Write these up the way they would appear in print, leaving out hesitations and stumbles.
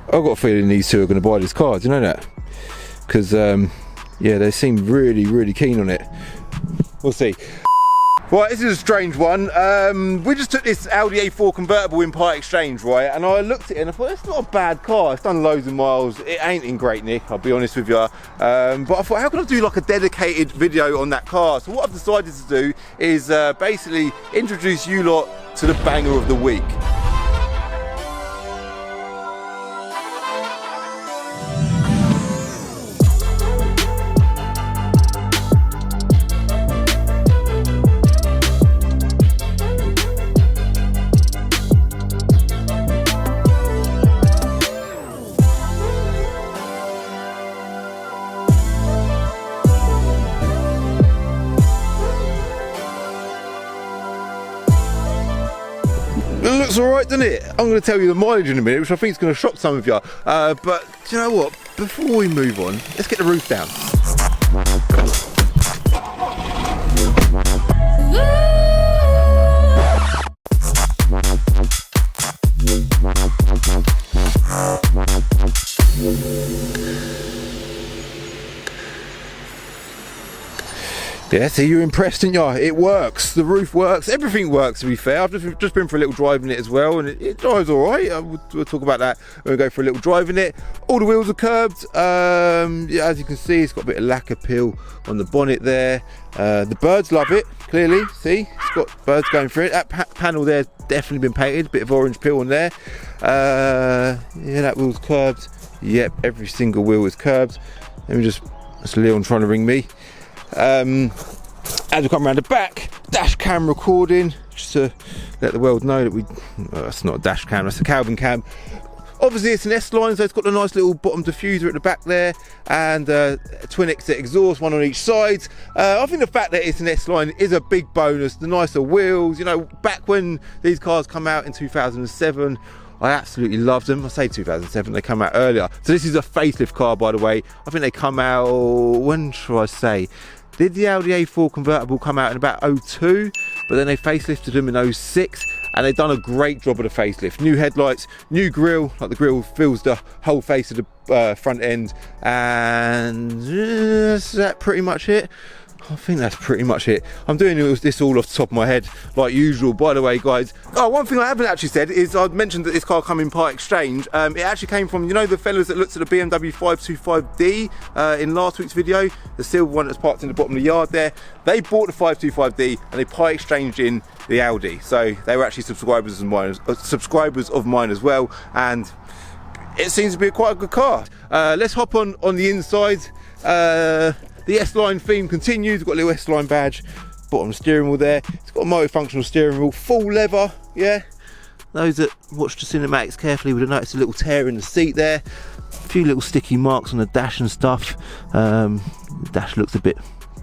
I've got a feeling these two are going to buy this car, do you know that? Because yeah, they seem really keen on it. We'll see. Right, this is a strange one. We just took this Audi A4 convertible in part exchange, right? And I looked at it and I thought, it's not a bad car. It's done loads of miles. It ain't in great nick, I'll be honest with you. But I thought, how can I do like a dedicated video on that car? So what I've decided to do is basically introduce you lot to the banger of the week. It looks alright, doesn't it? I'm going to tell you the mileage in a minute, which I think is going to shock some of you. But do you know what? Before we move on, let's get the roof down. Yeah, see, you're impressed, didn't you? It works, the roof works, everything works, to be fair. I've just been for a little drive in it as well, and it drives all right. We'll talk about that when we go for a little drive in it. All the wheels are curbed. Yeah, as you can see, it's got a bit of lacquer peel on the bonnet there. The birds love it, clearly. See, it's got birds going through it. That panel there's definitely been painted, bit of orange peel on there. Yeah, that wheel's curbed. Yep, every single wheel is curbed. Let me just, that's Leon trying to ring me. As we come around the back, dash cam recording, just to let the world know that that's not a dash cam, that's a Calvin cam. Obviously it's an S-line, so it's got a nice little bottom diffuser at the back there, and a twin exit exhaust, one on each side. I think the fact that it's an S-line is a big bonus. The nicer wheels, you know, back when these cars come out in 2007, I absolutely loved them. I say 2007, they come out earlier. So this is a facelift car, by the way. I think they come out, when should I say? Did the Audi A4 convertible come out in about 02, but then they facelifted them in 06, and they've done a great job of the facelift. New headlights, new grille, like the grille fills the whole face of the front end, and is that pretty much it? I think that's pretty much it. I'm doing this all off the top of my head, like usual. By the way, guys, oh, one thing I haven't actually said is I've mentioned that this car come in part exchange. It actually came from, you know, the fellas that looked at the BMW 525D in last week's video, the silver one that's parked in the bottom of the yard there. They bought the 525D and they part exchanged in the Audi. So they were actually subscribers of mine as well, and it seems to be quite a good car. Let's hop on the inside. The S-Line theme continues. We've got a little S-Line badge, bottom steering wheel there. It's got a multifunctional steering wheel, full leather, yeah. Those that watch the cinematics carefully would have noticed a little tear in the seat there. A few little sticky marks on the dash and stuff. The dash looks a bit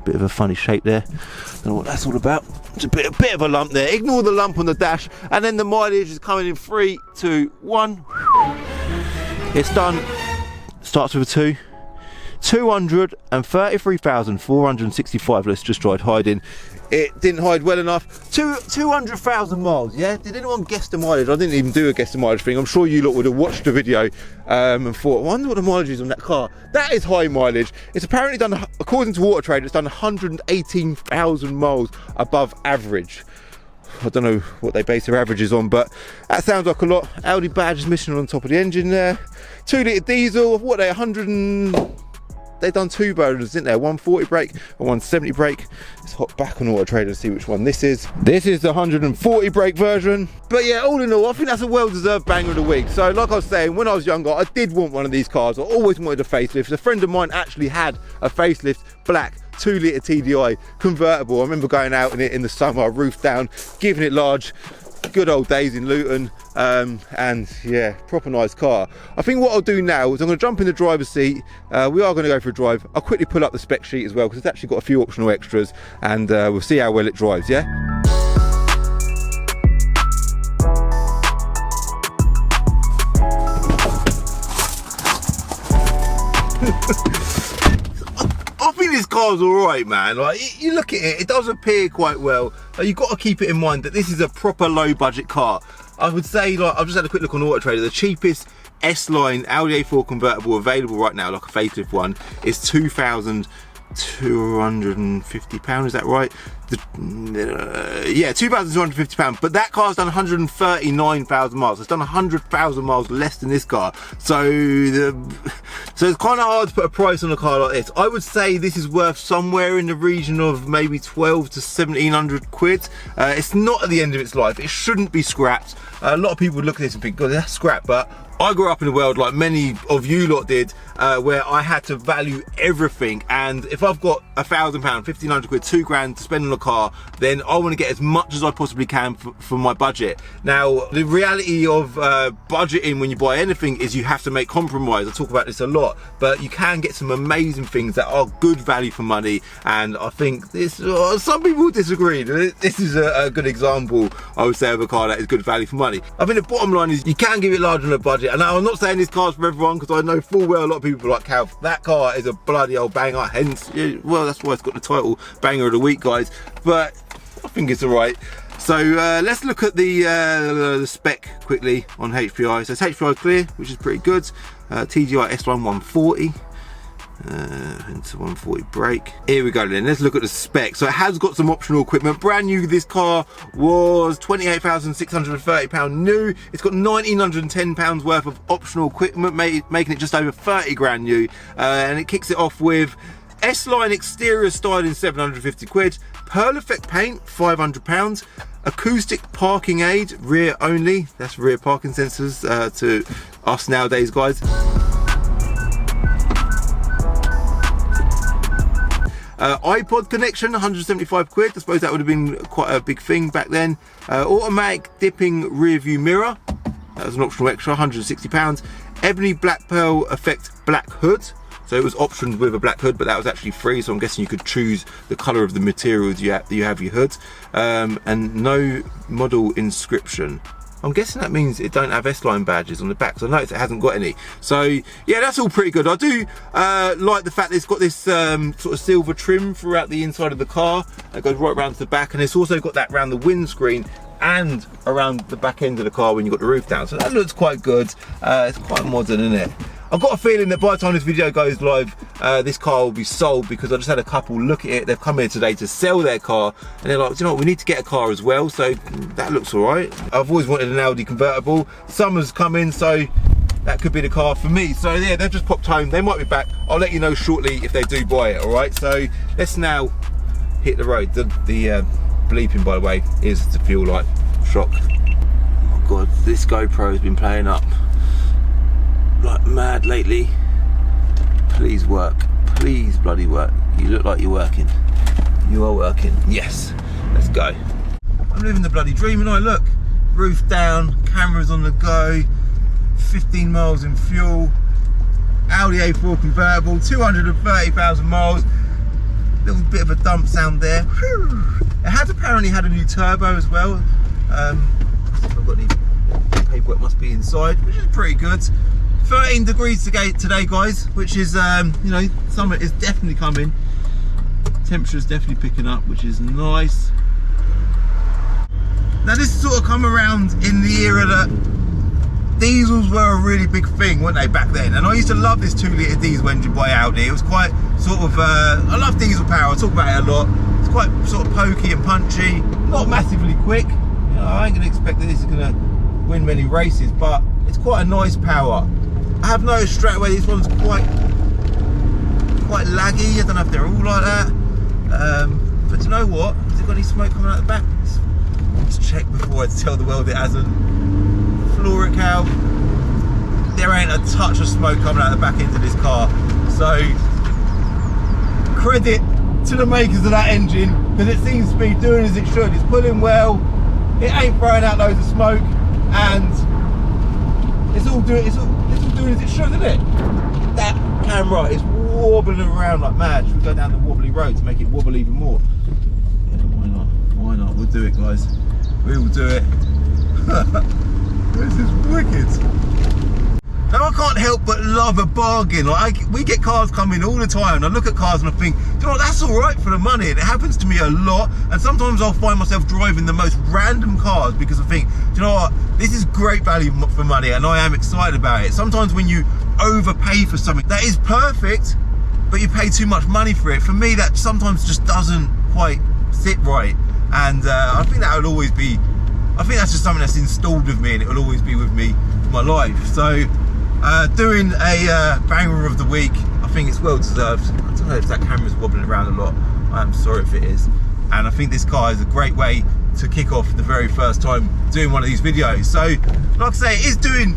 of a funny shape there. Don't know what that's all about. It's a bit of a lump there. Ignore the lump on the dash. And then the mileage is coming in 3, 2, 1. It's done. Starts with a 2. 233,465. Let's just try hiding. It didn't hide well enough. 200,000 miles, yeah? Did anyone guess the mileage? I didn't even do a guess the mileage thing. I'm sure you lot would have watched the video and thought, I wonder what the mileage is on that car. That is high mileage. It's apparently done, according to Auto Trader, it's done 118,000 miles above average. I don't know what they base their averages on, but that sounds like a lot. Audi badge is missing on top of the engine there. 2-litre diesel, what are they, 100 and... They've done 2 burners, didn't they? 140 brake and 170 brake. Let's hop back on Auto Trader and see which one this is. This is the 140 brake version. But yeah, all in all, I think that's a well-deserved banger of the week. So like I was saying, when I was younger, I did want one of these cars. I always wanted a facelift. A friend of mine actually had a facelift, black, 2-litre TDI convertible. I remember going out in it in the summer, roof down, giving it large. Good old days in Luton, and yeah, proper nice car. I think what I'll do now is I'm going to jump in the driver's seat. We are going to go for a drive. I'll quickly pull up the spec sheet as well, because it's actually got a few optional extras, and we'll see how well it drives, yeah? I think this car's alright, man. Like, you look at it, it does appear quite well. You've got to keep it in mind that this is a proper low budget car. I would say, like, I've just had a quick look on Auto Trader, the cheapest S-Line Audi A4 convertible available right now, like a facelift one, is £2,250, is that right? Yeah, £2,250, but that car's done 139,000 miles. It's done 100,000 miles less than this car. So it's kind of hard to put a price on a car like this. I would say this is worth somewhere in the region of maybe 12 to 1,700 quid. It's not at the end of its life. It shouldn't be scrapped. A lot of people would look at this and think, God, that's scrap, but I grew up in a world like many of you lot did, where I had to value everything, and if I've got £1,000, 1,500 quid, 2 grand to spend on a car, then I want to get as much as I possibly can for my budget. Now, the reality of budgeting when you buy anything is you have to make compromise. I talk about this a lot, but you can get some amazing things that are good value for money, and I think this, some people disagree. This is a good example, I would say, of a car that is good value for money. I think the bottom line is you can give it large on a budget. And I'm not saying this car's for everyone, because I know full well a lot of people are like, Cal, that car is a bloody old banger, hence, well, that's why it's got the title Banger of the Week, guys. But I think it's alright. So let's look at the spec quickly on HPI. So it's HPI clear, which is pretty good. TGI S-Line 140. Into 140 brake. Here we go then, let's look at the spec. So it has got some optional equipment. Brand new, this car was £28,630 new. It's got £1,910 worth of optional equipment, making it just over 30 grand new. And it kicks it off with S-Line exterior styling, 750 quid. Pearl Effect paint, £500. Acoustic parking aid, rear only. That's rear parking sensors to us nowadays, guys. iPod connection, 175 quid. I suppose that would have been quite a big thing back then. Automatic dipping rear view mirror. That was an optional extra, £160. Ebony black pearl effect black hood. So it was optioned with a black hood, but that was actually free. So I'm guessing you could choose the colour of the materials you have your hood. And no model inscription. I'm guessing that means it don't have S-Line badges on the back, so I noticed it hasn't got any. So yeah, that's all pretty good. I do like the fact that it's got this sort of silver trim throughout the inside of the car. It goes right around to the back, and it's also got that around the windscreen and around the back end of the car when you've got the roof down. So that looks quite good. It's quite modern, isn't it? I've got a feeling that by the time this video goes live, this car will be sold, because I just had a couple look at it. They've come here today to sell their car, and they're like, you know what, we need to get a car as well. So that looks all right. I've always wanted an Audi convertible. Summer's coming, so that could be the car for me. So yeah, they've just popped home. They might be back. I'll let you know shortly if they do buy it, all right? So let's now hit the road. The bleeping, by the way, is the fuel light. Shock. Oh God, this GoPro has been playing up like mad lately. Please work, please bloody work. You look like you're working. You are working. Yes, let's go. I'm living the bloody dream, and I look, roof down, cameras on the go, 15 miles in fuel, Audi A4 convertible, 230,000 miles. Little bit of a dump sound there. It has apparently had a new turbo as well. I've got any paperwork, must be inside, which is pretty good. 13 degrees today, guys, which is, you know, summer is definitely coming. Temperature's definitely picking up, which is nice. Now this sort of come around in the era that diesels were a really big thing, weren't they, back then? And I used to love this 2-litre diesel engine by Audi. It was quite sort of, I love diesel power, I talk about it a lot. It's quite sort of pokey and punchy, not massively quick. You know, I ain't gonna expect that this is gonna win many races, but it's quite a nice power. I have noticed straight away this one's quite laggy. I don't know if they're all like that. But you know what? Has it got any smoke coming out the back? Let's check before I tell the world it hasn't. Floric out. There ain't a touch of smoke coming out the back end of this car. So credit to the makers of that engine, because it seems to be doing as it should. It's pulling well. It ain't throwing out loads of smoke, and it's all doing as it should, isn't it? That camera is wobbling around like mad. Should we go down the wobbly road to make it wobble even more? Yeah, why not? Why not? We'll do it, guys. We will do it. This is wicked. Now I can't help but love a bargain. Like we get cars coming all the time, and I look at cars and I think, you know what, that's all right for the money. And it happens to me a lot. And sometimes I'll find myself driving the most random cars because I think, Do you know what? This is great value for money, and I am excited about it. Sometimes when you overpay for something that is perfect, but you pay too much money for it, for me that sometimes just doesn't quite sit right. And I think that will always be, I think that's just something that's installed with me, and it will always be with me for my life. So doing a banger of the week, I think it's well deserved. I don't know if that camera's wobbling around a lot, I am sorry if it is. And I think this car is a great way to kick off the very first time doing one of these videos. So like I say, it is doing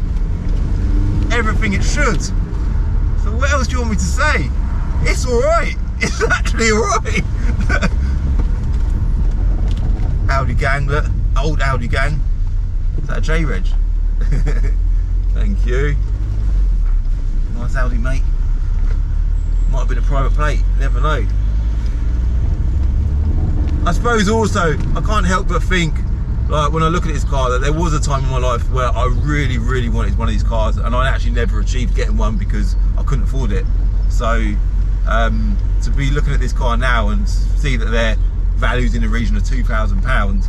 everything it should. So what else do you want me to say? It's alright. It's actually alright. Audi gang, look. Old Audi gang. Is that a J-Reg? Thank you. Nice Audi, mate. Might have been a private plate, never know. I suppose also, I can't help but think, like when I look at this car, that there was a time in my life where I really, really wanted one of these cars, and I actually never achieved getting one because I couldn't afford it. So to be looking at this car now and see that they're valued in the region of £2,000,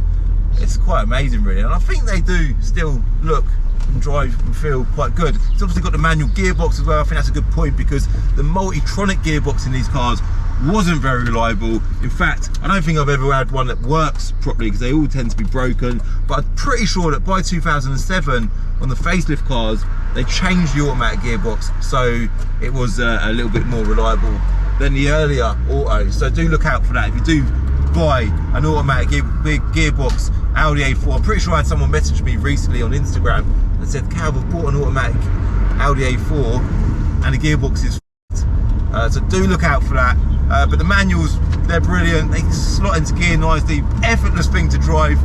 it's quite amazing really. And I think they do still look and drive and feel quite good. It's obviously got the manual gearbox as well. I think that's a good point, because the multi-tronic gearbox in these cars wasn't very reliable. In fact, I don't think I've ever had one that works properly, because they all tend to be broken. But I'm pretty sure that by 2007 on the facelift cars, they changed the automatic gearbox, so it was a little bit more reliable than the earlier autos. So do look out for that if you do buy an automatic gearbox Audi A4. I'm pretty sure I had someone message me recently on Instagram that said, Calv, I've bought an automatic Audi A4 and the gearbox is so do look out for that. But the manuals, they're brilliant. They slot into gear nicely, effortless thing to drive.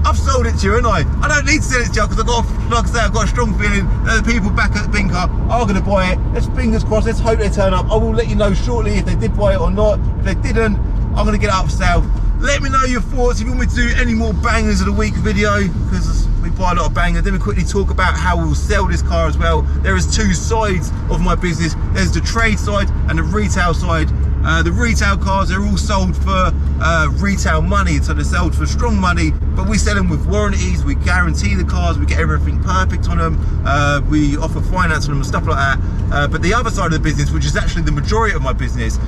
I've sold it to you, and I don't need to sell it to you, because I've got, like I say, I've got a strong feeling that the people back at the Binker are going to buy it. Let's fingers crossed, let's hope they turn up. I will let you know shortly if they did buy it or not. If they didn't, I'm going to get it up for sale. Let me know your thoughts. If you want me to do any more bangers of the week video, because we buy a lot of bangers. Then we quickly talk about how we'll sell this car as well. There is two sides of my business. There's the trade side and the retail side. The retail cars are all sold for retail money, so they're sold for strong money, but we sell them with warranties. We guarantee the cars, we get everything perfect on them, we offer finance on them and stuff like that. But the other side of the business, which is actually the majority of my business,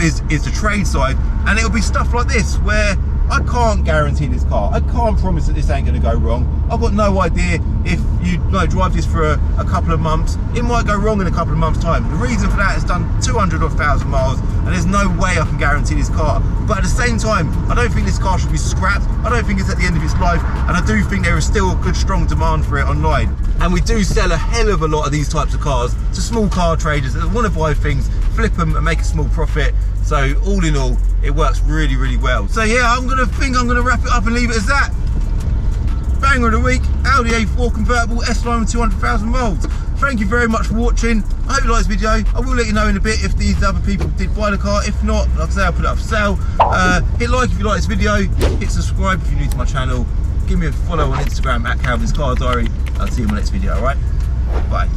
is the trade side, and it'll be stuff like this where I can't guarantee this car. I can't promise that this ain't going to go wrong. I've got no idea if you drive this for a couple of months. It might go wrong in a couple of months' time. The reason for that is done 200,000 miles, and there's no way I can guarantee this car. But at the same time, I don't think this car should be scrapped. I don't think it's at the end of its life, and I do think there is still a good, strong demand for it online. And we do sell a hell of a lot of these types of cars to small car traders that want to buy things, flip them, and make a small profit. So all in all, it works really, really well. So yeah, I'm gonna wrap it up and leave it as that. Banger of the week, Audi A4 convertible S-Line with 200,000 miles. Thank you very much for watching. I hope you like this video. I will let you know in a bit if these other people did buy the car. If not, like I say, I'll put it up for sale. Hit like if you like this video. Hit subscribe if you're new to my channel. Give me a follow on Instagram at Calvin's Car Diary. I'll see you in my next video, alright? Bye.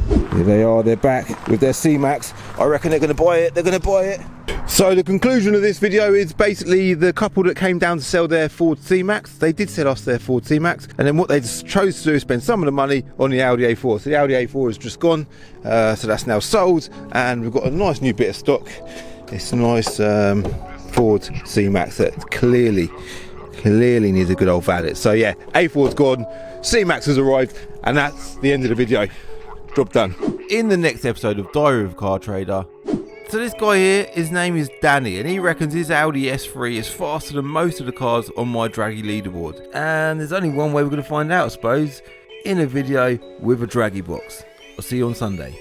Here they are, they're back with their C-Max. I reckon they're going to buy it, they're going to buy it. So the conclusion of this video is basically the couple that came down to sell their Ford C-Max, they did sell us their Ford C-Max, and then what they just chose to do is spend some of the money on the Audi A4. So the Audi A4 is just gone, so that's now sold, and we've got a nice new bit of stock. It's a nice Ford C-Max that clearly needs a good old valet. So yeah, A4's gone, C-Max has arrived, and that's the end of the video. Job done. In the next episode of Diary of a Car Trader, so this guy here, his name is Danny, and he reckons his Audi S3 is faster than most of the cars on my Draggy leaderboard. And there's only one way we're going to find out, I suppose, in a video with a Draggy box. I'll see you on Sunday.